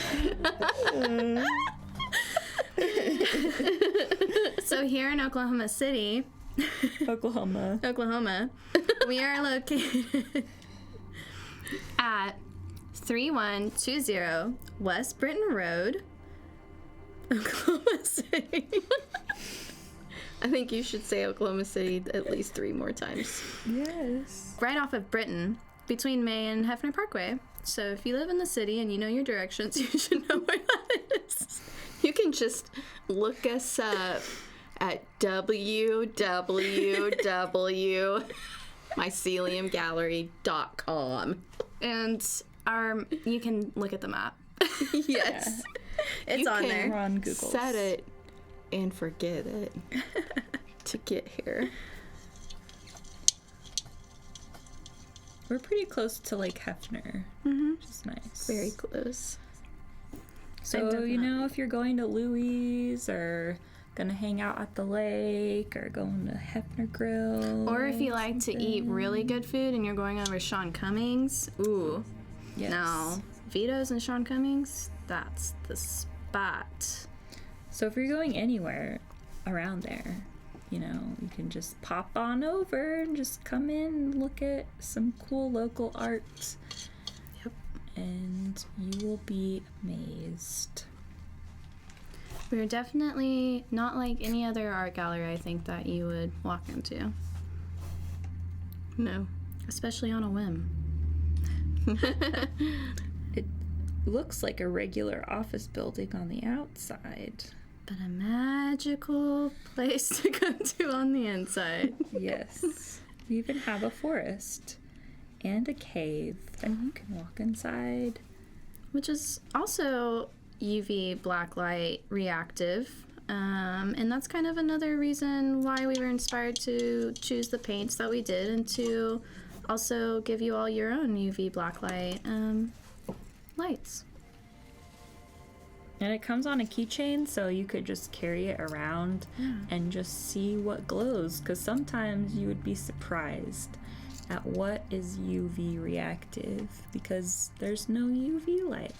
B: So here in Oklahoma City, Oklahoma, we are located at 3120 West Britton Road, Oklahoma City.
C: I think you should say Oklahoma City at least 3 more times.
D: Yes.
B: Right off of Britton, between May and Hefner Parkway. So if you live in the city and you know your directions, you should know where that is.
C: You can just look us up at www.myceliumgallery.com.
B: And you can look at the map.
C: Yes.
B: It's
C: You
B: on
C: can
B: there.
D: We're on Google.
C: Set it and forget it to get here.
D: We're pretty close to Lake Hefner, which is nice.
C: Very close.
D: So, you know, if you're going to Louis or gonna hang out at the lake or going to Hefner Grill.
B: Or if you like to eat really good food and you're going over Sean Cummings, ooh,
D: Yes.
B: no. Vito's and Sean Cummings, that's the spot.
D: So if you're going anywhere around there, you know, you can just pop on over and just come in and look at some cool local art.
B: Yep.
D: And you will be amazed.
B: We're definitely not like any other art gallery I think that you would walk into,
C: No.
B: especially on a whim.
D: It looks like a regular office building on the outside.
B: But a magical place to go to on the inside.
D: Yes. We even have a forest and a cave that you can walk inside.
B: Which is also UV blacklight reactive. And that's kind of another reason why we were inspired to choose the paints that we did and to also give you all your own UV blacklight lights.
D: And it comes on a keychain, so you could just carry it around and just see what glows. Because sometimes you would be surprised at what is UV reactive, because there's no UV light.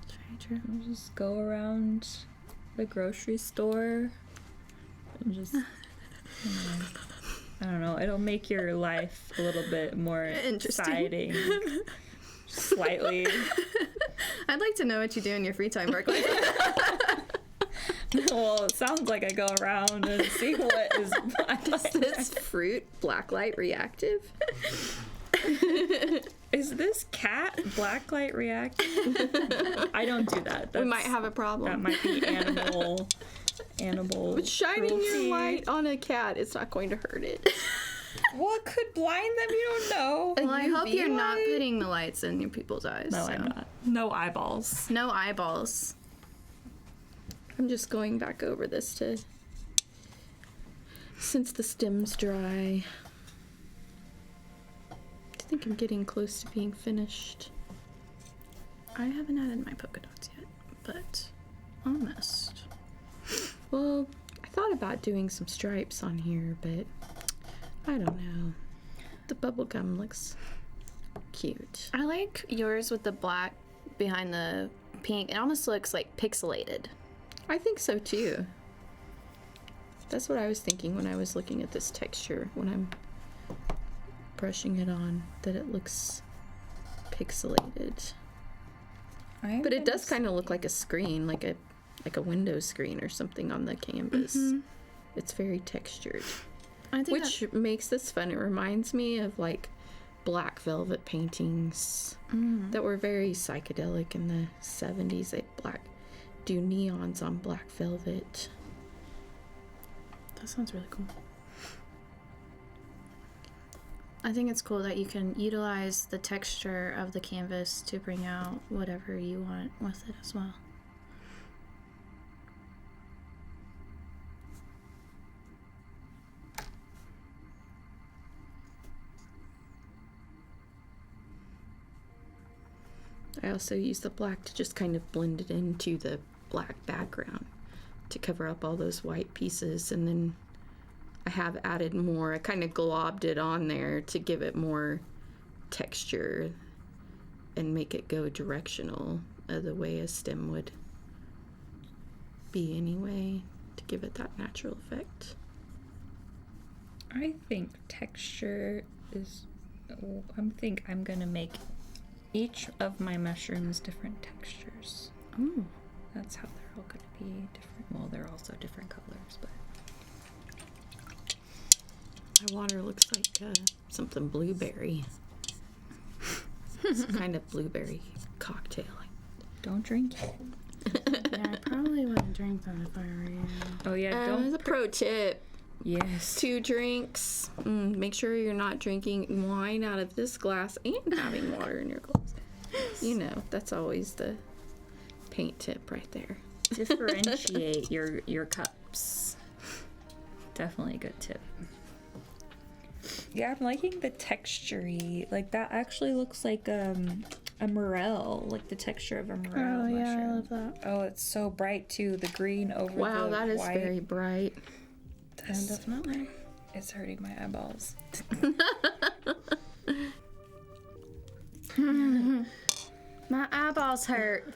B: Very true.
D: We'll just go around the grocery store and just, I don't know, it'll make your life a little bit more
B: Interesting.
D: exciting. Slightly.
B: I'd like to know what you do in your free time, Berkeley.
D: Well, it sounds like I go around and see what is
C: Is this fruit blacklight reactive?
D: Is this cat blacklight reactive? I don't do that.
C: We might have a problem.
D: That might be animal.
C: But shining
D: cruelty.
C: your light on a cat, it's not going to hurt it.
D: What could blind them? You don't know.
B: Well, I hope
C: UV
B: you're not
C: light?
B: putting the lights in your people's eyes.
D: No,
B: so.
D: I'm not. No eyeballs.
B: No eyeballs.
C: I'm just going back over this since the stem's dry. I think I'm getting close to being finished.
B: I haven't added my polka dots yet, but almost.
C: Well, I thought about doing some stripes on here, but I don't know. The bubble gum looks cute.
B: I like yours with the black behind the pink. It almost looks like pixelated.
C: I think so too. That's what I was thinking when I was looking at this texture, when I'm brushing it on, that it looks pixelated. But it does kind of look like a screen, like a like a window screen or something on the canvas. It's very textured,
B: I think
C: which makes this fun. It reminds me of like black velvet paintings that were very psychedelic in the 70s. They do neons on black velvet.
B: that sounds really cool. I think it's cool that you can utilize the texture of the canvas to bring out whatever you want with it as well.
C: I also use the black to just kind of blend it into the black background to cover up all those white pieces. And then I have added more. I kind of globbed it on there to give it more texture and make it go directional the way a stem would be anyway, to give it that natural effect.
D: I think texture is. I'm gonna make each of my mushrooms different textures.
C: Ooh.
D: That's how they're all gonna be different. Well, they're also different colors, but
C: My water looks like something blueberry. It's kind of blueberry cocktail.
D: don't drink it.
B: Yeah, I probably wouldn't drink them if I were you.
D: Oh yeah,
C: As
D: don't.
C: a pro tip,
D: Yes.
C: 2 drinks. Make sure you're not drinking wine out of this glass and having water in your glass. You know, that's always the paint tip right there.
D: Differentiate your cups. Definitely a good tip. Yeah, I'm liking the texture-y. Like that actually looks like a morel, like the texture of a morel
B: Oh yeah, I
D: mushroom.
B: love that.
D: Oh, it's so bright too. The green over
C: Wow,
D: the
C: that is
D: white.
C: very bright.
B: Yeah, definitely.
D: It's hurting my eyeballs.
B: My eyeballs hurt.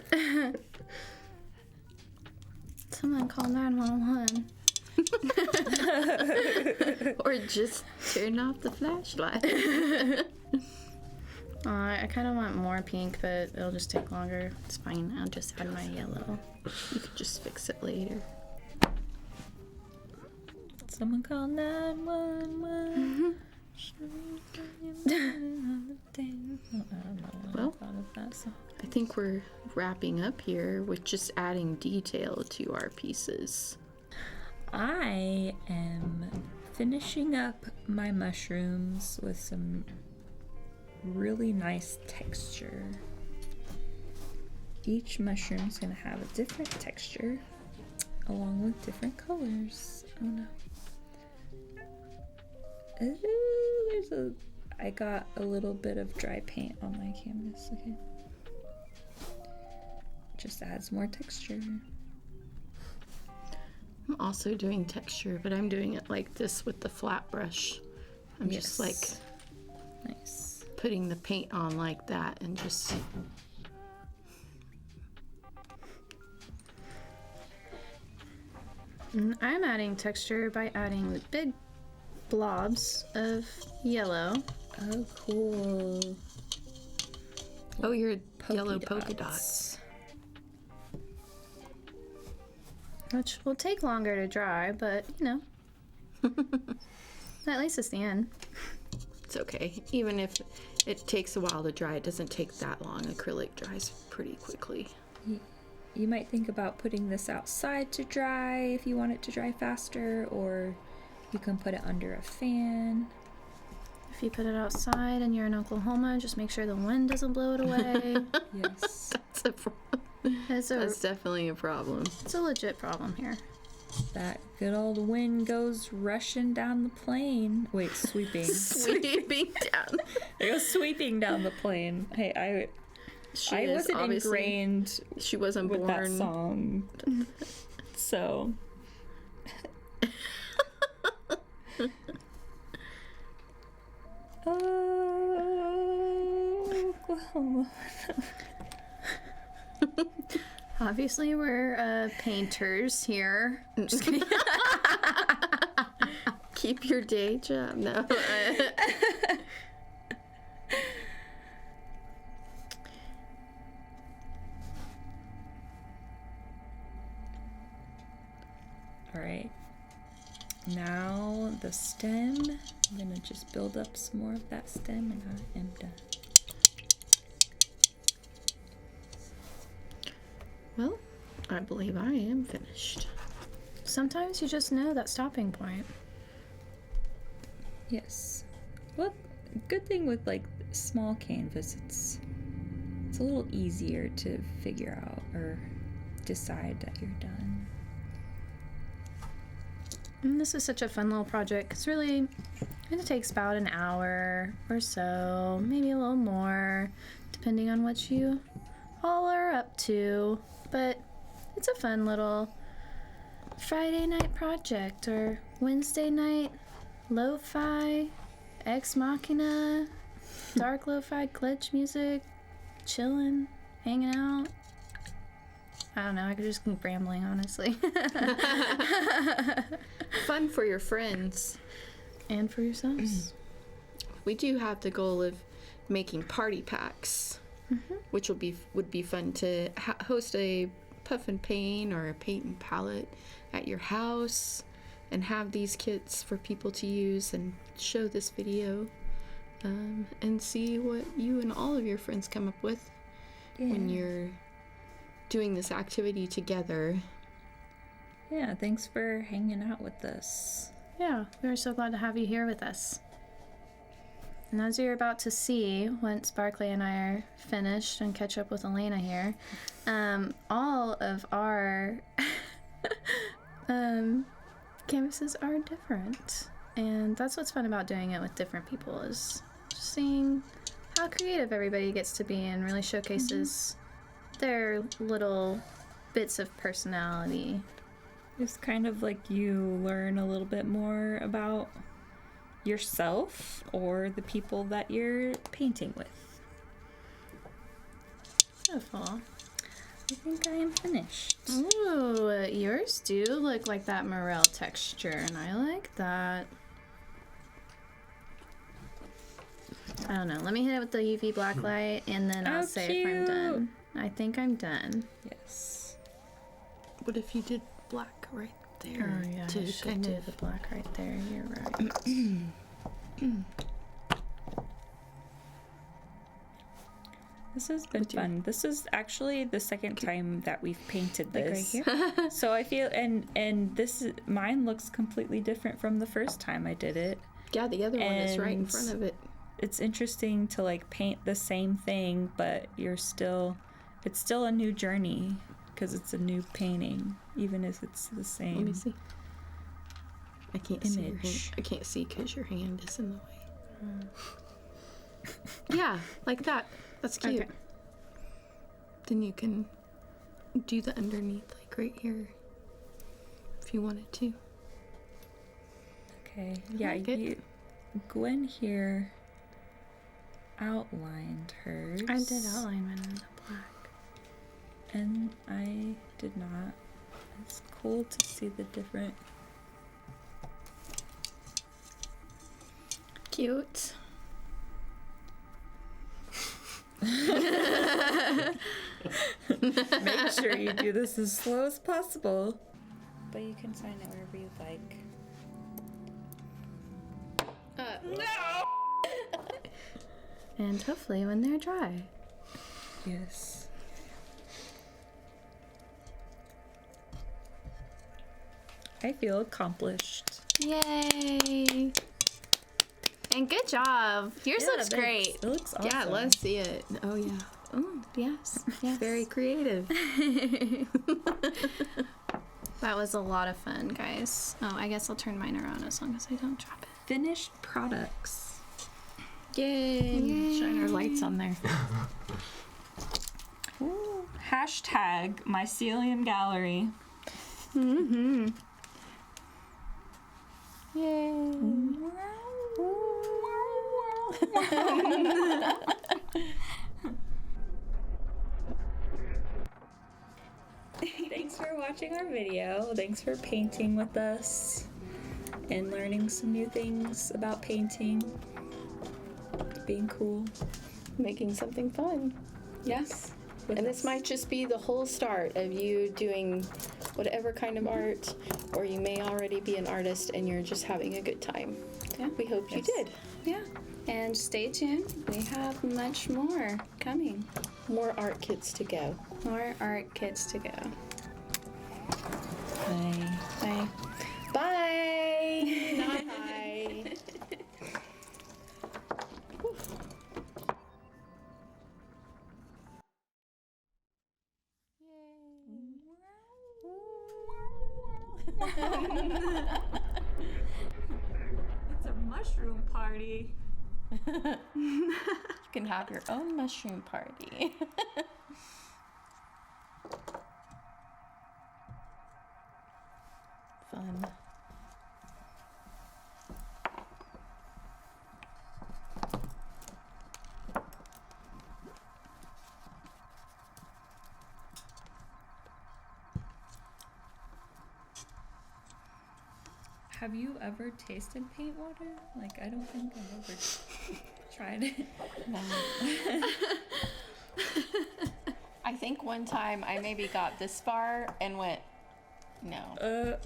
B: Someone call 911.
C: Or just turn off the flashlight.
B: I kind of want more pink, but it'll just take longer. It's fine. I'll just add my yellow.
C: You could just fix it later.
D: Someone call 911.
C: Well, I think we're wrapping up here with just adding detail to our pieces.
D: I am finishing up my mushrooms with some really nice texture. Each mushroom's gonna have a different texture along with different colors. Oh no. Ooh, I got a little bit of dry paint on my canvas. Okay. Just adds more texture.
C: I'm also doing texture, but I'm doing it like this with the flat brush. I'm just like
D: Nice.
C: putting the paint on like that and just
B: I'm adding texture by adding big blobs of yellow.
D: Oh, cool.
C: oh, your yellow polka dots.
B: Which will take longer to dry, but you know. At least it's the end.
C: It's okay. Even if it takes a while to dry, it doesn't take that long. Acrylic dries pretty quickly.
D: You might think about putting this outside to dry if you want it to dry faster, or you can put it under a fan.
B: If you put it outside and you're in Oklahoma, just make sure the wind doesn't blow it away.
D: Yes.
C: That's a problem.
B: It's
C: That's definitely a problem.
B: a legit problem here.
D: That good old wind goes rushing down the plain. Wait, sweeping.
C: Sweeping down.
D: It goes sweeping down the plain. Hey, I wasn't ingrained
C: She wasn't
D: with that
C: born.
D: song. So. Oh.
B: Obviously, we're painters here. Just kidding.
C: Keep your day job. No.
D: All right. Now the stem. I'm gonna just build up some more of that stem, and I am done.
C: Well, I believe I am finished.
B: Sometimes you just know that stopping point.
D: Yes. Well, good thing with like small canvas, it's a little easier to figure out or decide that you're done.
B: And this is such a fun little project because really it takes about an hour or so, maybe a little more, depending on what you all are up to. But it's a fun little Friday night project or Wednesday night lo-fi, ex machina, dark lo-fi glitch music, chilling, hanging out. I don't know, I could just keep rambling, honestly.
C: Fun for your friends.
B: And for yourselves.
C: We do have the goal of making party packs, which would be fun to host a puff and paint or a paint and palette at your house, and have these kits for people to use and show this video, and see what you and all of your friends come up with when you're doing this activity together.
D: Yeah, thanks for hanging out with us.
B: Yeah, we're so glad to have you here with us. And as you're about to see, once Barclay and I are finished and catch up with Elena here, all of our canvases are different. And that's what's fun about doing it with different people, is just seeing how creative everybody gets to be and really showcases their little bits of personality.
D: It's kind of like you learn a little bit more about yourself or the people that you're painting with.
B: Beautiful.
D: I think I am finished.
B: Ooh, yours do look like that morel texture, and I like that. I don't know. Let me hit it with the UV black light, and then I'll say if I'm done. I think I'm done.
D: Yes.
C: What if you did black right there?
B: Oh, yeah,
C: to
B: I should
C: kind
B: do
C: of
B: the black right there. You're right.
D: This has been fun. This is actually the second time that we've painted
B: Like right
D: this.
B: here?
D: So I feel and this is, mine looks completely different from the first time I did it.
C: Yeah, the other one is right in
D: And
C: front of it.
D: It's interesting to like paint the same thing, but it's still a new journey because it's a new painting, even if it's the same.
C: Let me see. I can't see your hand.
D: Image.
C: I can't see because your hand is in the way. Yeah, like that. That's cute.
B: Okay.
C: Then you can do the underneath, like right here, if you wanted to.
D: Okay. Yeah,
C: like it.
D: Gwen here outlined hers.
B: I did outline mine in the black.
D: And I did not. It's cool to see the different.
C: Cute.
D: Make sure you do this as slow as possible. But you can sign it wherever you'd like.
B: And hopefully when they're dry.
D: Yes. I feel accomplished.
B: Yay! And good job. Yours
D: Yeah,
B: looks
D: thanks.
B: great.
D: It looks awesome.
C: Yeah, let's see it. Oh yeah.
B: Oh, yes. Yes.
C: Very creative.
B: That was a lot of fun, guys. Oh, I guess I'll turn mine around as long as I don't drop it.
D: Finished products.
C: Yay. Shine our lights on there.
D: Ooh. Hashtag mycelium gallery.
B: Mm-hmm.
D: Yay. Thanks for watching our video. Thanks for painting with us and learning some new things about painting. Being cool.
C: Making something fun.
D: Yes.
C: And this might just be the whole start of you doing whatever kind of art or you may already be an artist and you're just having a good time.
B: Yeah.
C: We hope you
D: Yes.
C: did.
B: Yeah. And stay tuned. We have much more coming.
C: More art kits to go.
B: More art kits to go.
D: Bye.
B: Bye.
C: Bye. Bye.
D: It's a mushroom party.
C: You can have your own mushroom party. Fun.
D: Have you ever tasted paint water? Like, I don't think I've ever tried it.
C: No. I think one time I maybe got this far and went, no.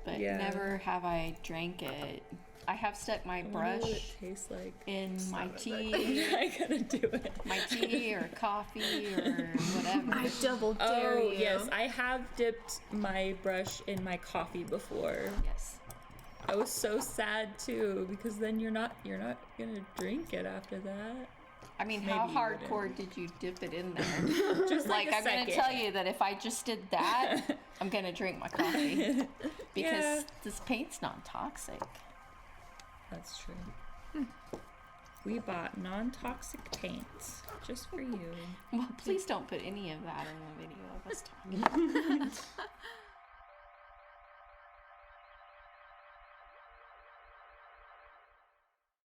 C: But
D: yeah.
C: never have I drank it. I have stuck my
D: I wonder what
C: brush
D: it tastes like.
C: in my
D: Not
C: tea,
D: I gotta do it.
C: my tea or coffee or whatever.
B: I double dare
D: Oh
B: you.
D: yes, I have dipped my brush in my coffee before.
C: Yes.
D: I was so sad too because then you're not gonna drink it after that.
C: I mean,
D: Maybe
C: how
D: you
C: hardcore did you dip it in there?
D: Just
C: Like,
D: a
C: I'm gonna
D: second.
C: tell you that if I just did that, I'm gonna drink my coffee because
D: Yeah.
C: this paint's non-toxic.
D: That's true. We bought non-toxic paint just for you.
C: Well, please don't put any of that in the video of us talking.